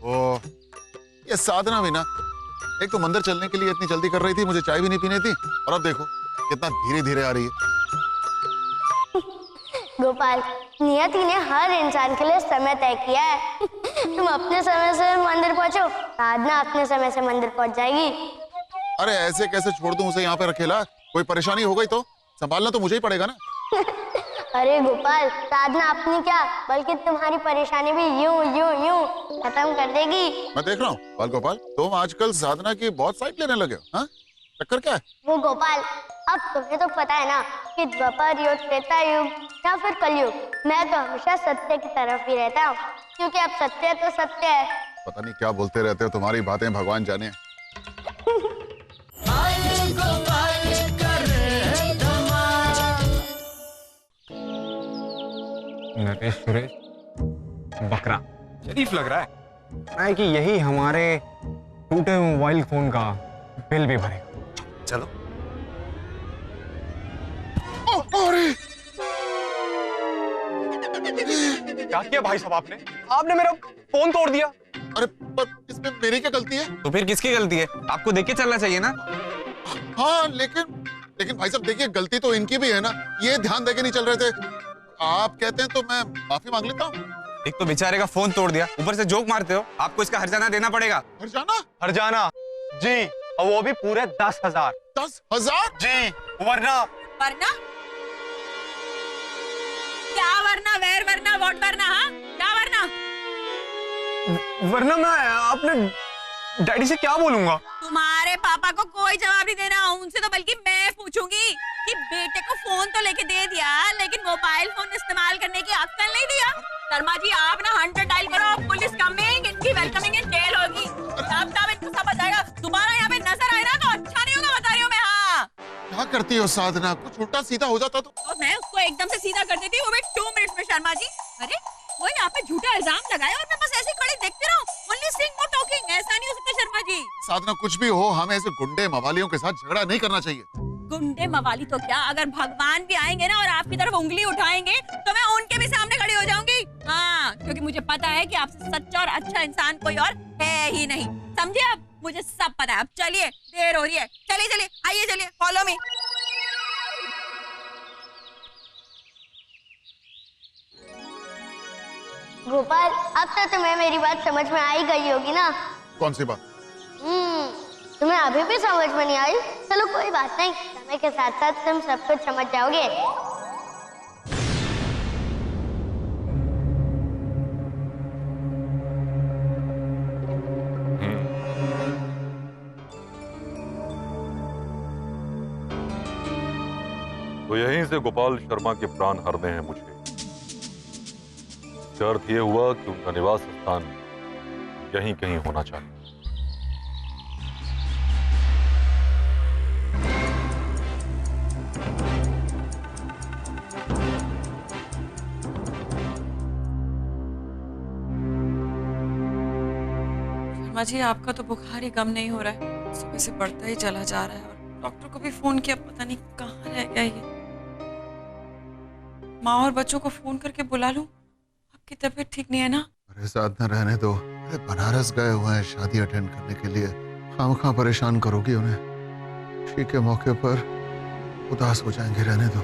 ओ, ये साधना भी ना, एक तो मंदिर चलने के लिए इतनी जल्दी कर रही थी, मुझे चाय भी नहीं पीनी थी, और अब देखो कितना धीरे धीरे आ रही है। गोपाल, नियति ने हर इंसान के लिए समय तय किया है। तुम अपने समय से मंदिर पहुंचो, साधना अपने समय से मंदिर पहुंच जाएगी। अरे ऐसे कैसे छोड़ दूं उसे यहाँ पे अकेला? कोई परेशानी हो गई तो संभालना तो मुझे ही पड़ेगा ना। अरे गोपाल, साधना अपनी क्या बल्कि तुम्हारी परेशानी भी यूं यूं यूं खत्म कर देगी। मैं देख रहा हूँ बाल गोपाल, तुम आजकल साधना की बहुत साइड लेने लगे हो। हाँ, चक्कर क्या है? वो गोपाल, अब तुम्हें तो पता है ना कि द्वापर युग, त्रेता युग या फिर कलयुग, मैं तो हमेशा सत्य की तरफ ही रहता हूँ, क्योंकि अब सत्य तो सत्य है। पता नहीं क्या बोलते रहते हो, तुम्हारी बातें भगवान जाने। नरेश सुरेश बकरा शरीफ लग रहा है कि यही हमारे टूटे मोबाइल फोन का बिल भी भरेगा। चलो। अरे क्या किया भाई साहब आपने? आपने मेरा फोन तोड़ दिया। अरे पर इसमें मेरी क्या गलती है? तो फिर किसकी गलती है? आपको देख के चलना चाहिए ना। हाँ लेकिन भाई साहब देखिए, गलती तो इनकी भी है ना, ये ध्यान देके नहीं चल रहे थे। आप कहते हैं तो मैं माफी मांग लेता हूँ। एक तो बेचारे का फोन तोड़ दिया, ऊपर से जोक मारते हो। आपको इसका हर्जाना देना पड़ेगा। हर्जाना जी, और वो भी पूरे 10,000। 10,000 जी, वरना वरना क्या? वरना वेर वरना व्हाट वरना? हाँ, क्या वरना? वरना मैं अपने डैडी से क्या बोलूंगा? तुम्हारे पापा को कोई जवाब नहीं देना, उनसे तो बल्कि मैं पूछूंगी कि बेटे को फोन तो लेके दे दिया, लेकिन मोबाइल फोन इस्तेमाल करने की अक्ल नहीं दिया। शर्मा जी, आप ना 100 डायल करो, पुलिस कमिंग, इनकी वेलकमिंग इन जेल होगी। तब इनको सब बताएगा। दोबारा यहाँ पे नजर आए ना तो अच्छा नहीं होगा, बता रही हूँ मैं। हाँ, क्या करती हो साधना? कुछ उल्टा सीधा हो जाता तो मैं उसको एकदम से सीधा कर देती, वो भी 2 मिनट्स में। शर्मा जी, अरे वो यहाँ पे झूठा इल्जाम लगाए और मैं बस ऐसे खड़े देखती रहूं। Only sing more talking, ऐसा नहीं हो सकता शर्मा जी। साधना, कुछ भी हो, हमें ऐसे गुंडे मवालियों के साथ झगड़ा नहीं करना चाहिए। गुंडे मवाली तो क्या, अगर भगवान भी आएंगे ना और आपकी तरफ उंगली उठाएंगे तो मैं उनके भी सामने खड़ी हो जाऊंगी। हाँ, क्योंकि मुझे पता है कि आपसे सच्चा और अच्छा इंसान कोई और है ही नहीं। समझे? अब मुझे सब पता है। अब चलिए, देर हो रही है। चलिए आइए, चलिए, फॉलो मी। गोपाल, अब तो तुम्हें मेरी बात समझ में आ ही गई होगी ना? कौन सी बात? तुम्हें अभी भी समझ में नहीं आई? चलो कोई बात नहीं, समय के साथ साथ तुम सब कुछ समझ जाओगे। तो यहीं से गोपाल शर्मा के प्राण हरने हैं मुझे। अर्थ ये हुआ कि उनका निवास स्थान यहीं कहीं होना चाहिए। शर्मा जी, आपका तो बुखार ही कम नहीं हो रहा है, सुबह से बढ़ता ही चला जा रहा है। और डॉक्टर को भी फोन किया, पता नहीं कहाँ रह गया ये। माँ और बच्चों को फोन करके बुला लूं? आपकी तबीयत ठीक नहीं है ना? अरे साधना, रहने दो। अरे बनारस गए हुए हैं शादी अटेंड करने के लिए, खामखा परेशान करोगी उन्हें। खुशी के मौके पर उदास हो जाएंगे, रहने दो।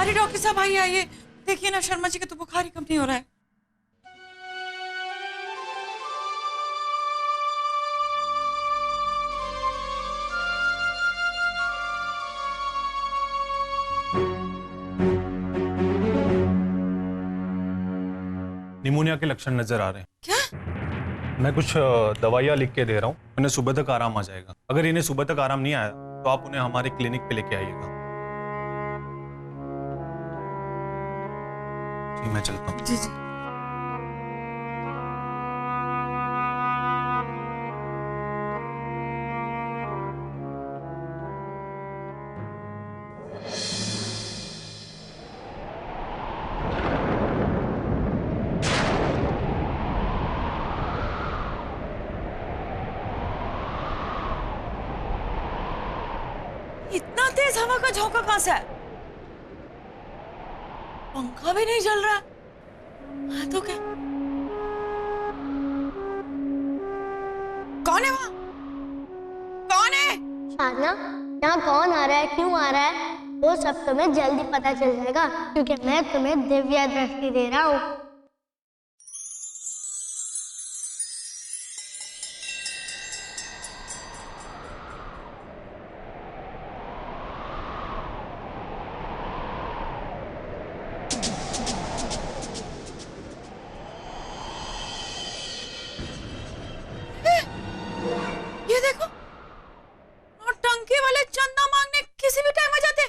अरे डॉक्टर साहब, आइए, देखिए ना, शर्मा जी का तो बुखार ही कम नहीं हो रहा है। निमोनिया के लक्षण नजर आ रहे हैं। क्या? मैं कुछ दवाइयाँ लिख के दे रहा हूँ, उन्हें सुबह तक आराम आ जाएगा। अगर इन्हें सुबह तक आराम नहीं आया तो आप उन्हें हमारे क्लिनिक पे लेके आइएगा। जी, मैं चलता हूँ। जी। इतना तेज हवा का झोंका कहां से है? पंखा भी नहीं चल रहा। हाँ तो क्या? साधना, यहाँ कौन आ रहा है, क्यों आ रहा है, वो सब तुम्हें जल्दी पता चल जाएगा, क्योंकि मैं तुम्हें दिव्य दृष्टि दे रहा हूँ। ये देखो, नौटंकी वाले चंदा मांगने किसी भी टाइम आ जाते हैं।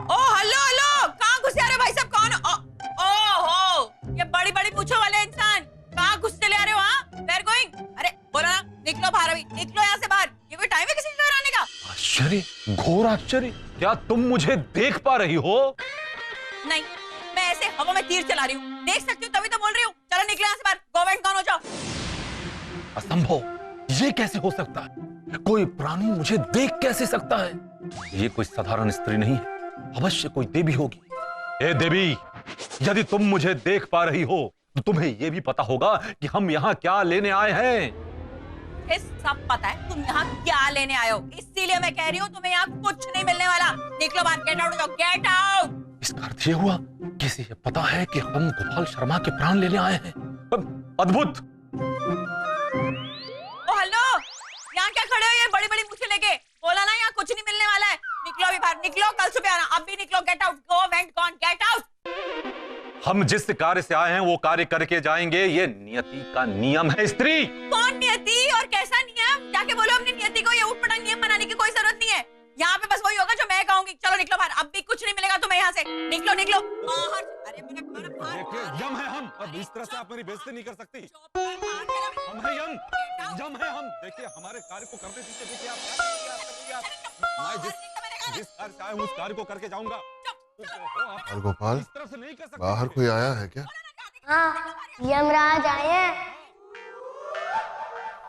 ओ हेलो हेलो, कहाँ घुसे आ रहे हो भाई साहब? कौन? हो ये बड़ी बड़ी पूंछों वाले इंसान, कहाँ घुस चले आ रहे हो? हाँ, वेयर गोइंग? अरे बोलो ना, निकलो बाहर, अभी निकलो यहाँ से बाहर। ये कोई टाइम है किसी से आने का? आश्चर्य, घोर आश्चर्य, क्या तुम मुझे देख पा रही हो? नहीं, मैं ऐसे हवा में तीर चला रही हूँ, देख सकती हूँ तभी तो बोल रही हूँ। चलो निकलो यहाँ से बाहर, गवर्नमेंट कौन हो जाओ। असंभव, ये कैसे हो सकता है? कोई प्राणी मुझे देख कैसे सकता है? ये कोई साधारण स्त्री नहीं है, अवश्य कोई देवी होगी। ए देवी, यदि तुम मुझे देख पा रही हो तो तुम्हें यह भी पता होगा कि हम यहाँ क्या लेने आए हैं। मुझे सब पता है तुम यहाँ क्या लेने आए हो, इसीलिए मैं कह रही हूँ तुम्हें यहाँ कुछ नहीं मिलने वाला। निकलो बाहर, गेट आउट हो जाओ, गेट आउट। इसका अर्थ ये हुआ कि इसे ये पता है कि हम गोपाल शर्मा के प्राण लेने आए हैं। अद्भुत। ओ हेलो, यहाँ क्या खड़े हो ये बड़ी बड़ी मूछें लेके? बोला ना यहाँ कुछ नहीं मिलने वाला है। निकलो अभी बाहर, निकलो, कल सुबह आना। अब भी निकलो, get out, go went gone, get out. हम जिस कार्य से आए हैं वो कार्य करके जाएंगे, ये नियति का नियम है। स्त्री कौन नियति और कैसा नियम? जाके बोलो अपनी नियति को, ये ऊट-पटांग नियम बनाने की कोई जरूरत नहीं है। यहाँ पे बस वही होगा जो मैं कहूंगी। चलो निकलो बाहर, अब भी कुछ नहीं मिलेगा तुम्हें यहाँ से। निकलो निकलो बाहर। अरे मैंने कहा बाहर। यम है हम, अब इस तरह से आप मेरी बेइज्जती नहीं कर सकती। हम है यम, यम है हम। देखिए हमारे कार्य को करने दीजिए। देखिए आप मैं जिस कार्य से आया हूँ उस कार्य को करके जाऊंगा। गोपाल, बाहर कोई आया है क्या? हाँ, यमराज आए हैं।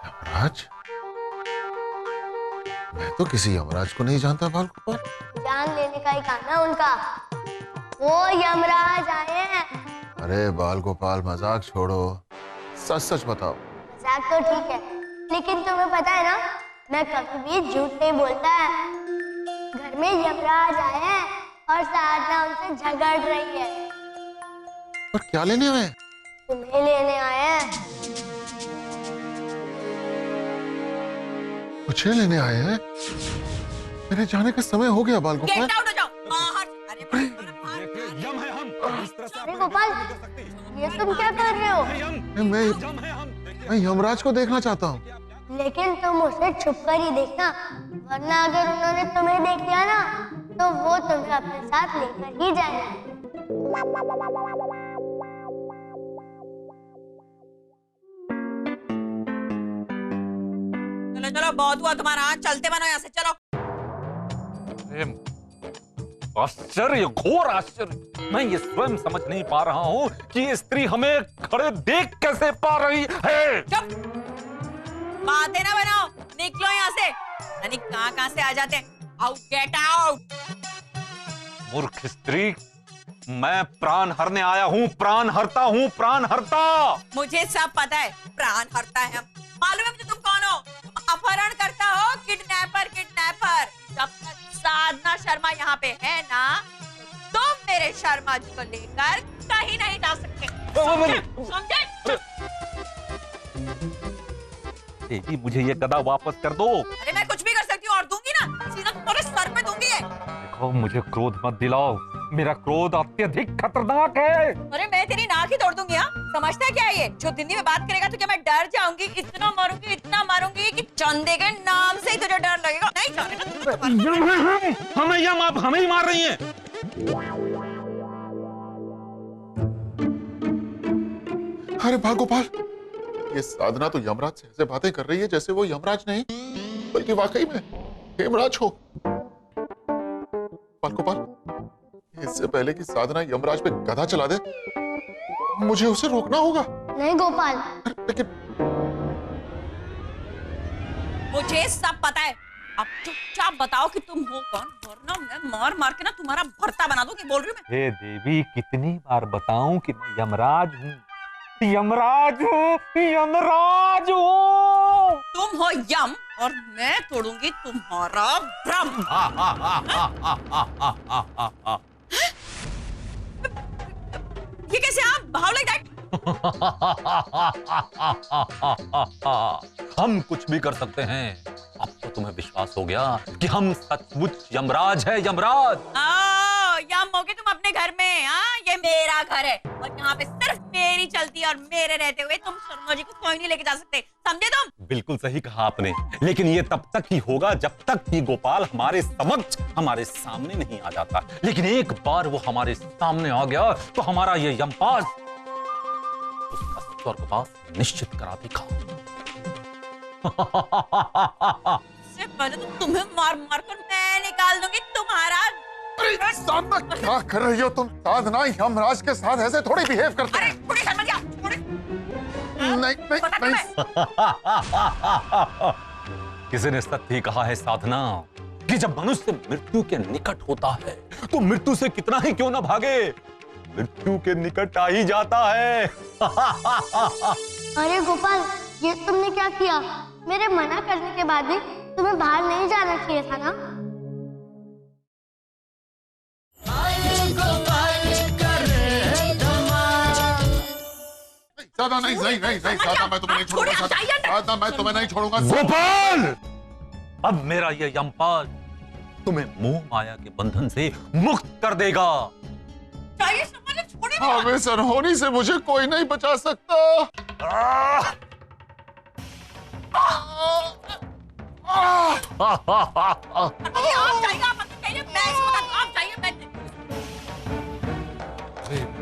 यमराज? मैं तो किसी यमराज को नहीं जानता बाल गोपाल। जान लेने का ही काम है उनका। वो यमराज आए हैं। अरे बाल गोपाल, मजाक छोड़ो, सच सच बताओ। मजाक तो ठीक है, लेकिन तुम्हें पता है ना, मैं कभी भी झूठ नहीं बोलता है। घर में यमराज आए हैं और साधना उनसे झगड़ रही है। पर क्या लेने आए? तुम्हें लेने आए हैं। मुझे लेने आए हैं? मेरे जाने का समय हो गया बाल गोपाल। गेट आउट हो जाओ बाहर। अरे यम है हम, इस तरह से अरे गोपाल, ये तुम क्या कर रहे हो? मैं यमराज को देखना चाहता हूँ। लेकिन तुम उसे छुप कर ही देखना, वरना अगर उन्होंने तुम्हें देख लिया ना, तो वो तुम्हें अपने साथ लेकर ही जाएंगे। चलो चलो, बहुत हुआ तुम्हारा, चलते बनो यहाँ से, चलो। आश्चर्य, घोर आश्चर्य। मैं ये स्वयं समझ नहीं पा रहा हूँ कि ये स्त्री हमें खड़े देख कैसे पा रही है। चुप, बातें ना बनाओ, निकलो यहाँ से। यानी कहाँ से आ जाते हैं। Out, get out. मूर्ख स्त्री, मैं प्राण हरने आया हूँ, प्राण हरता हूँ, प्राण हरता। मुझे सब पता है, प्राण हरता है। मालूम है मुझे तुम कौन हो? अपहरण करता हो, किडनैपर किडनैपर। जब तक साधना शर्मा यहाँ पे है ना, तुम मेरे शर्मा जी को लेकर कहीं नहीं जा सकते। समझे? देवी, मुझे ये गदा वापस कर दो। अरे मैं कुछ भी कर सकती हूँ और दूंगी ना, सीधा तुम्हारे सर पे दूंगी है। देखो, मुझे क्रोध मत दिलाओ, मेरा क्रोध अत्यधिक खतरनाक है। अरे मैं तेरी नाक ही तोड़ दूंगी। हाँ, समझता है क्या ये? जो हिंदी में बात करेगा तो क्या मैं डर जाऊंगी? इतना मारूंगी कि चंदे के नाम से ही तुझे डर लगेगा। नहीं जाने हमें यम, आप हमें ही मार रही हैं। अरे बाल गोपाल, ये साधना तो यमराज से ऐसे बातें कर रही है जैसे वो यमराज नहीं बल्कि वाकई में हेमराज हो। बाल गोपाल, इससे पहले कि साधना यमराज पे गधा चला दे, मुझे उसे रोकना होगा। नहीं गोपाल, लेकिन मुझे सब पता है। अब चुपचाप बताओ कि तुम हो कौन, वरना मैं मार मार के ना तुम्हारा भरता बना दूंगी। बोल रही हूँ मैं। हे देवी, कितनी बार बताऊं कि मैं यमराज हूँ, यमराज हूँ, यमराज हूँ। तुम हो यम और मैं तोड़ूंगी तुम्हारा भ्रम। ये कैसे आप हाउ लाइक दैट? हम कुछ भी कर सकते हैं। अब तो तुम्हें विश्वास हो गया कि हम सचमुच यमराज है, यमराज। यम होगे तुम अपने घर में। हाँ, ये मेरा घर है और यहाँ पे सिर्फ मेरी चलती है और मेरे रहते हुए तुम शर्मा जी को कोई नहीं लेके जा सकते, समझे तुम? बिल्कुल सही कहा आपने, लेकिन ये तब तक ही होगा जब तक कि गोपाल हमारे समक्ष, हमारे सामने नहीं आ जाता। लेकिन एक बार वो हमारे सामने आ गया तो हमारा ये यमपास उसका स्वर्गवास निश्चित करा देगा। इससे पहले तो तुम्हें मार मार कर मैं निकाल दूंगी तुम्हारा। साधना, क्या कर रही हो तुम? साधना यमराज के साथ ऐसे थोड़ी बिहेव करते हैं। थोड़ी शर्मा जी, थोड़ी। नहीं। किसी ने सत्य ही कहा है साधना कि जब मनुष्य मृत्यु के निकट होता है तो मृत्यु से कितना ही क्यों ना भागे, मृत्यु के निकट आ ही जाता है। अरे गोपाल, ये तुमने क्या किया? मेरे मना करने के बाद भी तुम्हें बाहर नहीं जाना चाहिए था ना? साधा नहीं, साधा मैं तुम्हें नहीं छोड़ूंगा। साधा मैं तुम्हें नहीं छोड़ूंगा। गोपाल, अब मेरा ये यमपाल तुम्हें मोह माया के बंधन से मुक्त कर देगा। अब इस अनहोनी से मुझे कोई नहीं बचा सकता।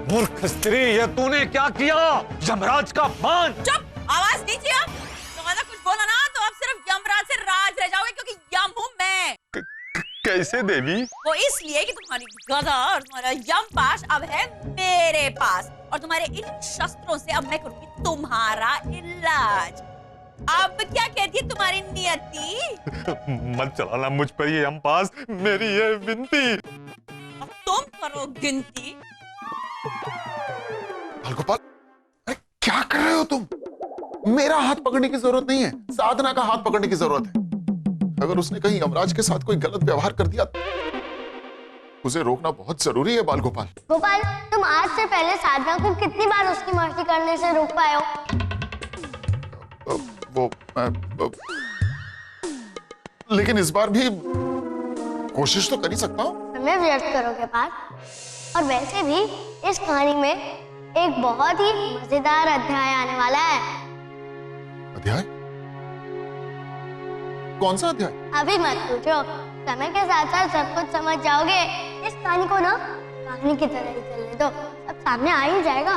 मूर्ख स्त्री, ये तूने क्या किया? यमराज का अपमान। चुप, आवाज दीजिए आप। तुम्हारा कुछ बोला ना तो अब सिर्फ यमराज से राज रह जाओगे, क्योंकि यम हूँ मैं। कैसे देवी? वो इसलिए कि तुम्हारी गदा और तुम्हारा यम पाश अब है मेरे पास, और तुम्हारे इन शस्त्रों से अब मैं करूंगी तुम्हारा इलाज। अब क्या कहती है तुम्हारी नियति? मत चलाना मुझ पर ये यमपास, मेरी ये विनती। अब तुम करो गिनती। गोपाल, अरे क्या कर रहे हो तुम? मेरा हाथ पकड़ने की जरूरत नहीं है, साधना का हाथ पकड़ने की जरूरत है। अगर उसने कहीं यमराज के साथ कोई गलत व्यवहार कर दिया उसे रोकना बहुत जरूरी है। बाल गोपाल, गोपाल, तुम आज से पहले साधना को कितनी बार उसकी मर्जी करने से रोक पाए हो? लेकिन इस बार भी कोशिश तो कर ही सकता हूँ। हमें व्यर्थ करोगे बात? और वैसे भी इस कहानी में एक बहुत ही मजेदार अध्याय आने वाला है। अध्याय? कौन सा अध्याय? अभी मत पूछो, समय के साथ साथ सब कुछ समझ जाओगे। इस कहानी को ना कहानी की तरह ही चलने दो, अब सामने आ ही जाएगा।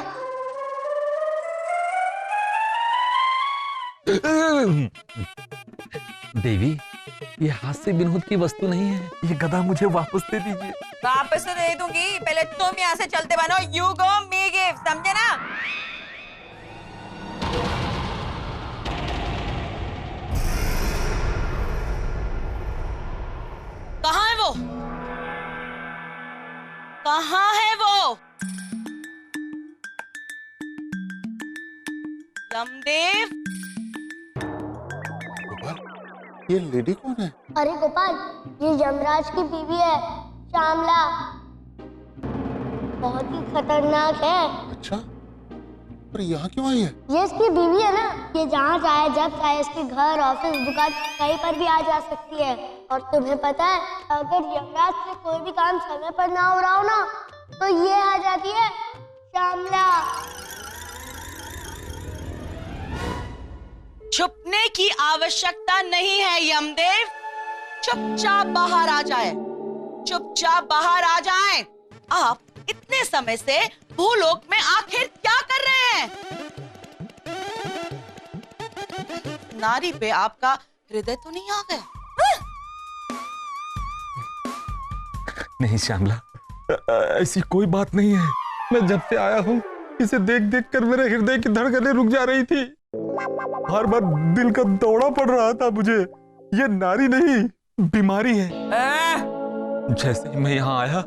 देवी, ये हास्य विनोद की वस्तु नहीं है, ये गदा मुझे वापस दे दीजिए। वापस तो दे दूंगी, पहले तुम यहाँ से चलते बनो। यू गो मी गिव, समझे ना? कहाँ है वो? कहाँ है वो? यमदेव, ये लेडी कौन है? अरे गोपाल, ये यमराज की बीवी है, श्यामला। बहुत ही खतरनाक है। अच्छा, पर यहाँ क्यों आई है? ये इसकी बीवी है ना, ये जहाँ चाहे जब चाहे इसके घर, ऑफिस, दुकान कहीं पर भी आ जा सकती है। और तुम्हें पता है, अगर यमराज से कोई भी काम समय पर ना हो रहा हो ना, तो ये आ जाती है श्यामला। छुपने की आवश्यकता नहीं है यमदेव, चुपचाप बाहर आ जाए, चुपचाप बाहर आ जाएं। आप इतने समय से भूलोक में आखिर क्या कर रहे हैं? नारी पे आपका हृदय तो नहीं आ गया? नहीं श्यामला, ऐसी कोई बात नहीं है। मैं जब से आया हूँ इसे देख देख कर मेरे हृदय की धड़कनें रुक जा रही थी। हर बार दिल का दौड़ा पड़ रहा था मुझे। ये नारी नहीं, बीमारी है। जैसे ही मैं यहाँ आया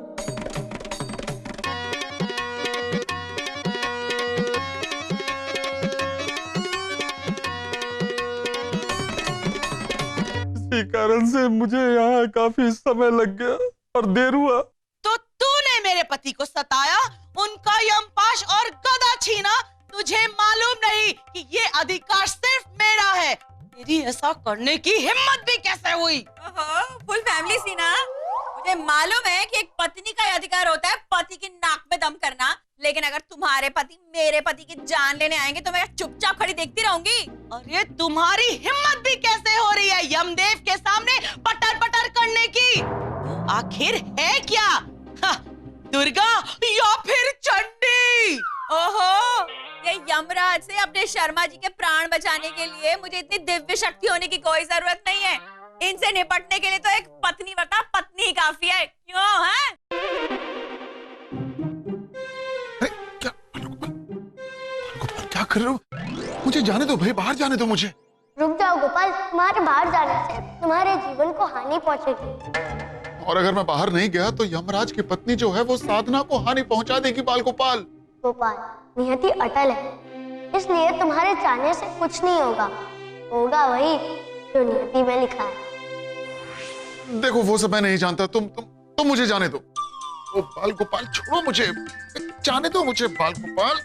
कारण से मुझे यहाँ काफी समय लग गया और देर हुआ। तो तूने मेरे पति को सताया, उनका यमपाश और गदा छीना। तुझे मालूम नहीं कि ये अधिकार सिर्फ मेरा है। तेरी ऐसा करने की हिम्मत भी कैसे हुई? फुल फैमिली सी ना। मुझे मालूम है कि एक पत्नी का ये अधिकार होता है पति की नाक में दम करना, लेकिन अगर तुम्हारे पति मेरे पति की जान लेने आएंगे तो मैं चुपचाप खड़ी देखती रहूंगी। अरे तुम्हारी हिम्मत भी कैसे हो रही है यमदेव के सामने पटर पटर करने की? तो आखिर है क्या? दुर्गा या फिर चंडी? ओहो, ये यमराज से अपने शर्मा जी के प्राण बचाने के लिए मुझे इतनी दिव्य शक्ति होने की कोई जरूरत नहीं है। इनसे निपटने के लिए तो एक पत्नी बता पत्नी ही काफी है। क्यों है? क्या गोपाल क्या कर रहे हो? मुझे जाने दो भाई, बाहर जाने दो मुझे। रुक जाओ गोपाल, तुम्हारे बाहर जाने से तुम्हारे जीवन को हानि पहुंचेगी। और अगर मैं बाहर नहीं गया तो यमराज की पत्नी जो है वो साधना को हानि पहुंचा देगी। बाल गोपाल, गोपाल, नियति अटल है, इसलिए तुम्हारे चाहने से कुछ नहीं होगा। होगा वही जो नियति में लिखा है। देखो वो सब मैं नहीं जानता। तुम मुझे जाने दो। ओ बाल गोपाल छोड़ो मुझे, जाने दो मुझे बाल गोपाल।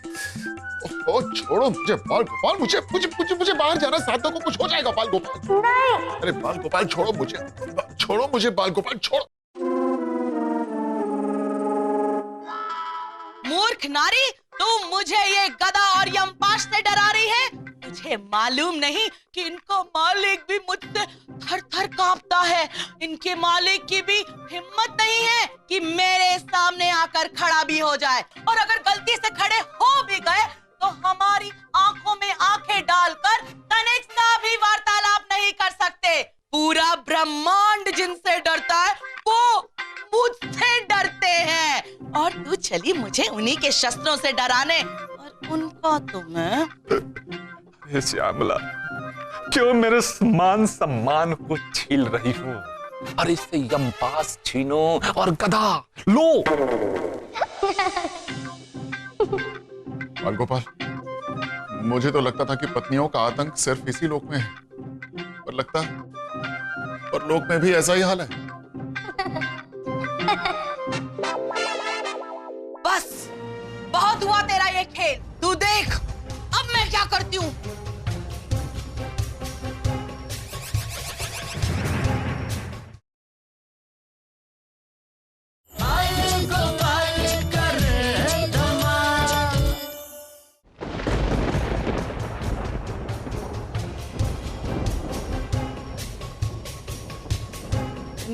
ओ छोड़ो मुझे बाल गोपाल, मुझे मुझे मुझे मुझे बाहर जाना। साधना को कुछ हो जाएगा बाल गोपाल। नहीं। अरे बाल गोपाल छोड़ो मुझे, छोड़ो मुझे बाल गोपाल, छोड़ो। मूर्ख नारी, तू मुझे ये गदा और यमपाश से डरा रही है? तुझे मालूम नहीं कि इनको मालिक भी मुझसे थर थर कांपता है। इनके मालिक की भी हिम्मत नहीं है कि मेरे सामने आकर खड़ा भी हो जाए, और अगर गलती से खड़े हो भी गए तो हमारी आंखों में आंखें डालकर तनिक सा भी वार्तालाप नहीं कर सकते। पूरा ब्रह्मांड जिनसे डरता है वो मुझसे डरते हैं, और तू चली मुझे उन्हीं के शस्त्रों से डराने, और उनका तो मैं। श्यामला, क्यों मेरे मान सम्मान को छील रही हो? अरे इससे यमपास छीनो और गदा लो। बाल गोपाल, मुझे तो लगता था कि पत्नियों का आतंक सिर्फ इसी लोक में है, पर लगता है पर लोक में भी ऐसा ही हाल है। बस बहुत हुआ तेरा ये खेल। तू देख अब मैं क्या करती हूँ।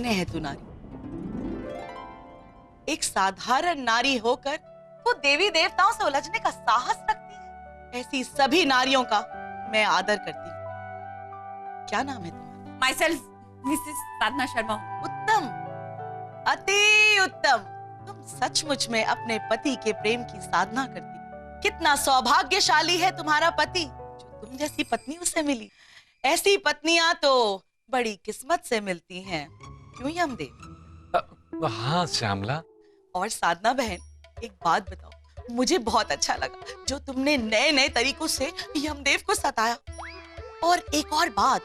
है तू नारी, एक साधारण नारी होकर वो देवी देवताओं से उलझने का साहस रखती है। ऐसी सभी नारियों का मैं आदर करती हूँ। क्या नाम है तुम्हारा? माई सेल्फ मिसेस साधना शर्मा। उत्तम, अति उत्तम। तुम सचमुच में अपने पति के प्रेम की साधना करती हो। कितना सौभाग्यशाली है तुम्हारा पति जो तुम जैसी पत्नी उसे मिली। ऐसी पत्नियां तो बड़ी किस्मत से मिलती हैं, क्यों यमदेव? हाँ श्यामला। और साधना बहन, एक बात बताओ, मुझे बहुत अच्छा लगा जो तुमने नए नए तरीकों से यमदेव को सताया। और एक और बात,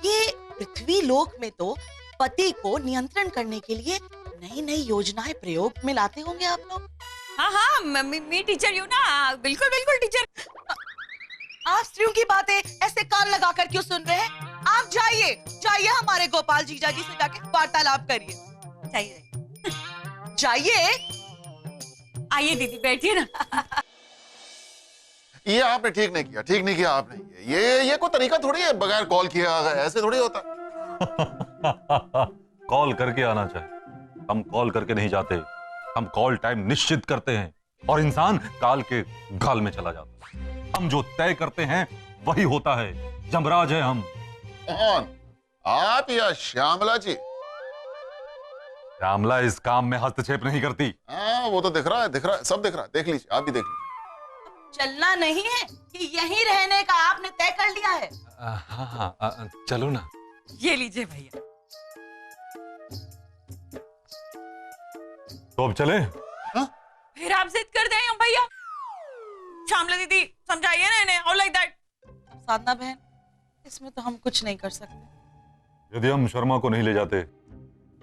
ये पृथ्वी लोक में तो पति को नियंत्रण करने के लिए नई नई योजनाएं प्रयोग में लाते होंगे आप लोग। हाँ हाँ, मैं टीचर हूँ ना। बिल्कुल बिल्कुल टीचर। आप स्त्रियों की बातें ऐसे कान लगाकर क्यों सुन रहे हैं? आप जाइए जाइए, हमारे गोपाल जीजा जी से जाके वार्तालाप करिए। चाहिए जाइए। आइए दीदी, बैठिए ना। ये आपने ठीक नहीं किया, ठीक नहीं किया आपने। ये कोई तरीका थोड़ी है, बगैर कॉल किया ऐसे थोड़ी होता। कॉल करके आना चाहिए। हम कॉल करके नहीं जाते, हम कॉल टाइम निश्चित करते हैं और इंसान काल के गाल में चला जाता है। हम जो तय करते हैं वही होता है। यमराज है हम। कौन, आप या श्यामला जी? श्यामला इस काम में हस्तक्षेप नहीं करती। हाँ वो तो दिख रहा है, दिख रहा है, सब दिख रहा है। देख लीजिए, आप भी देख लीजिए। चलना नहीं है कि यहीं रहने का आपने तय कर लिया है? हाँ हाँ, चलो ना। ये लीजिए भैया। तो अब चले? फिर आप जिद कर दें भैया। श्यामला दीदी समझाइए ना इन्हें, और लाइक दैट। साधना बहन, इसमें तो हम कुछ नहीं कर सकते। यदि हम शर्मा को नहीं ले जाते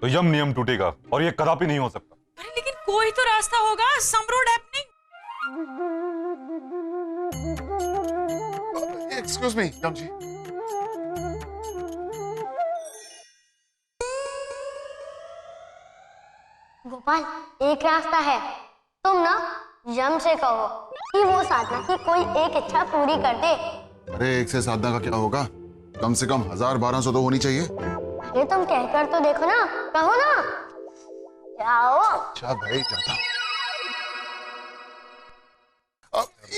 तो यम नियम टूटेगा और ये कदापि नहीं हो सकता। अरे लेकिन कोई तो रास्ता होगा, सम रोड हैपनिंग। एक्सक्यूज मी यम जी। गोपाल, एक रास्ता है। तुम ना यम से कहो कि वो साधना की कोई एक इच्छा पूरी कर दे। अरे एक से साधना का क्या होगा, कम से कम 1000-1200 तो होनी चाहिए। अरे तुम कहकर तो देखो ना, कहो ना। जाओ। अच्छा भाई जाता हूं।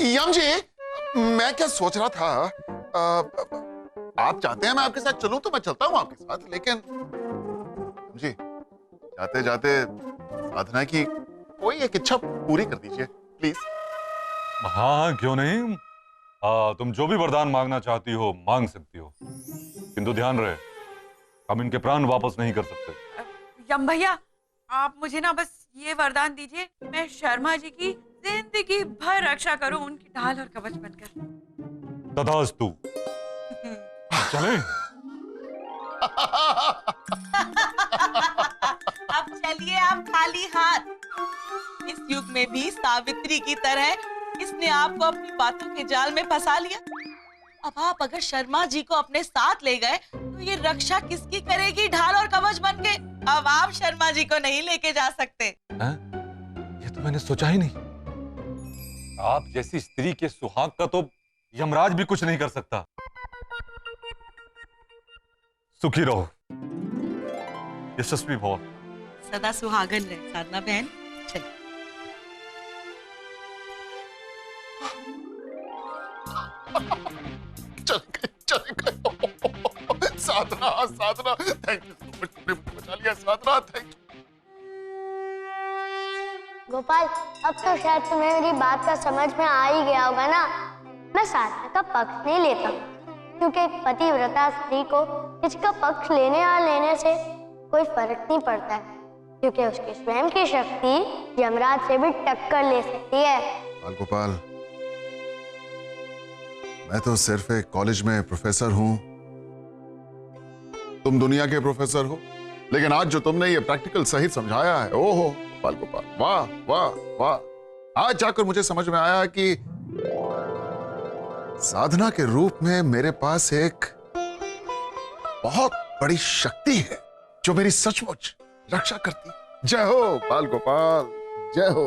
यम जी, मैं क्या सोच रहा था, आप चाहते हैं मैं आपके साथ चलूं तो मैं चलता हूं आपके साथ, लेकिन यम जी जाते जाते साधना की कोई एक इच्छा पूरी कर दीजिए प्लीज। हाँ क्यों नहीं, तुम जो भी वरदान मांगना चाहती हो मांग सकती हो, किंतु ध्यान रहे हम इनके प्राण वापस नहीं कर सकते। यम भैया, आप मुझे ना बस ये वरदान दीजिए, मैं शर्मा जी की जिंदगी भर रक्षा करूं, उनकी ढाल और कवच बनकर। तथास्तु। चलें? अब चलिए आप खाली हाथ। इस युग में भी सावित्री की तरह इसने आपको अपनी बातों के जाल में फंसा लिया। अब आप अगर शर्मा जी को अपने साथ ले गए तो ये रक्षा किसकी करेगी ढाल और कवच बनके? अब आप शर्मा जी को नहीं लेके जा सकते। ये तो मैंने सोचा ही नहीं। आप जैसी स्त्री के सुहाग का तो यमराज भी कुछ नहीं कर सकता। सुखी रहो, यशस्वी भव। सदा सुहागन रहे साधना बहन। चलिए। चल गए। साधना साधना, थैंक यू सो मच, तुमने मुझे बचा लिया साधना, थैंक यू। गोपाल, अब तो शायद तुम्हें मेरी बात का समझ में आ ही गया होगा ना। मैं साधना का पक्ष नहीं लेता, क्योंकि एक पतिव्रता स्त्री को किसी का पक्ष लेने और लेने से कोई फर्क नहीं पड़ता है, क्योंकि उसकी स्वयं की शक्ति यमराज से भी टक्कर ले सकती है। बाल गोपाल, मैं तो सिर्फ एक कॉलेज में प्रोफेसर हूं, तुम दुनिया के प्रोफेसर हो, लेकिन आज जो तुमने ये प्रैक्टिकल सहित समझाया है, ओहो बाल गोपाल, वाह वाह वाह। आज जाकर मुझे समझ में आया कि साधना के रूप में मेरे पास एक बहुत बड़ी शक्ति है जो मेरी सचमुच रक्षा करती है। जय हो बाल गोपाल, जय हो।